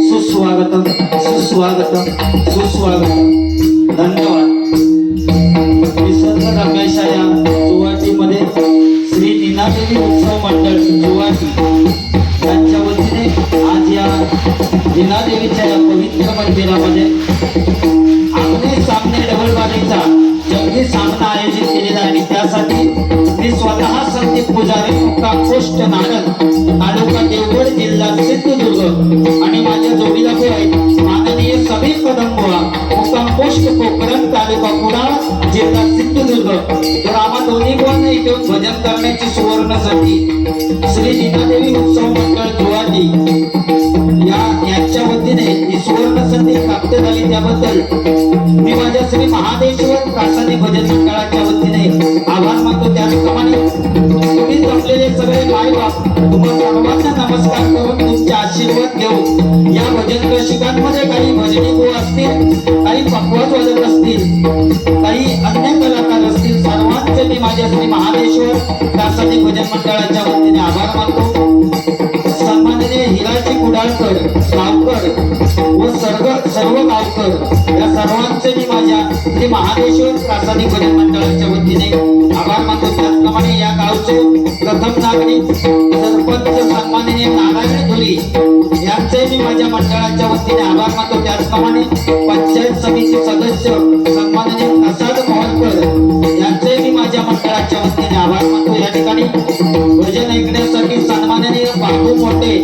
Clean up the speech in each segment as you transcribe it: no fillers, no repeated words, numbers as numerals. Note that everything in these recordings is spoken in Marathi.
सुस्वागतम सुस्वागतम धन्यवाद। निसर्ग रमेशा या चौवाटीमध्ये श्री नीनादेवी उत्सव मंडळ चौवाटी यांच्या वतीने आज या नीनादेवीच्या या पवित्र मंदिरामध्ये आमने सामने डबल बाजीचा जंगी सामना आयोजित केलेला आहे। त्यासाठी मी स्वतः संदीप पुजारी मुक्काम पोस्ट नाडक तालुका देवगड जिल्हा सिंधुदुर्ग आणि माझ्या जोडीदार आहेत माननीय सभी कदमबुवा मुक्काम पोस्ट कोकरण तालुका कुडाळ जिल्हा सिंधुदुर्ग। तर आम्हा दोन्ही बुवांना इथे भजन करण्याची सुवर्ण संधी श्री नीनादेवी उत्सव मंडळ चौवाटी यांच्या वतीने ही सुवर्ण संधी प्राप्त झाली। त्याबद्दल मी माझ्या श्री महादेश्वर प्रासादिक भजन मंडळाच्या वतीने आभार मानतो। त्याचप्रमाणे तुम्ही जमलेले सगळे माय बाप तुम्हा सर्वांना नमस्कार करून तुमचे आशीर्वाद घेऊन या भजन रसिकांमध्ये काही भजनी गुरु असतील, काही पकवाज वादक असतील, काही अन्य कलाकार असतील, सर्वांचे मी माझ्या श्री महादेश्वर प्रासादिक भजन मंडळाच्या वतीने आभार मानतो। सन्माननीय हिराजी कुडाळकर गावकर व सर्व गावकर या सर्वांचे मी माझ्या श्री महादेश्वर प्रासादिक भजन मंडळाच्या वतीने आभार मानतो। त्याचप्रमाणे या गावचे प्रथम नागरिक सरपंच सन्माननीय नारायण धुली यांचे मी माझ्या मंडळाच्या वतीने आभार मानतो। त्याचप्रमाणे पंचायत समिती सदस्य सन्माननीय प्रसाद मोहनकर यांचे मी माझ्या मंडळाच्या वतीने आभार मानतो। या ठिकाणी भजन ऐकण्यासाठी सन्माननीय बाबू मोठे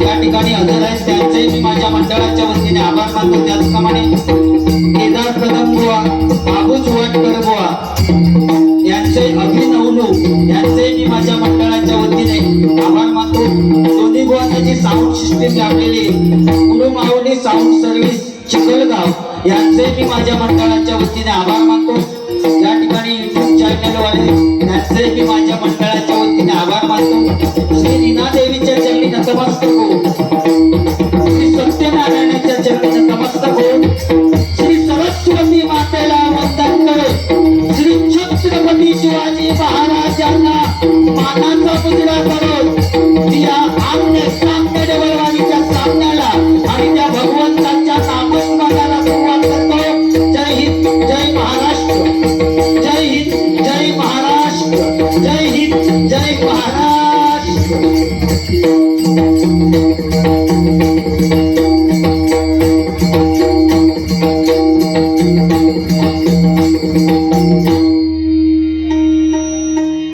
या ठिकाणी हजर आहेत, त्यांचे मी माझ्या मंडळाच्या वतीने आभार मानतो। त्याचप्रमाणे केदार कदम बुवा, बाबू चुवाटकर बुवा यांचे अभिनवलू यांचे मी माझ्या मंडळाच्या वतीने आभार मानतो। दोन्ही बुवांना जी साऊंड सिस्टीम लावलेली गुरु माऊली साऊंड सर्व्हिस चिखलगाव यांचे मी माझ्या मंडळाच्या वतीने आभार मानतो। या ठिकाणी युट्यूब चॅनल वाले यांचे मी माझ्या मंडळाच्या वतीने आभार मानतो। श्री नीनादेवीच्या चरणी नतमस्तक हो।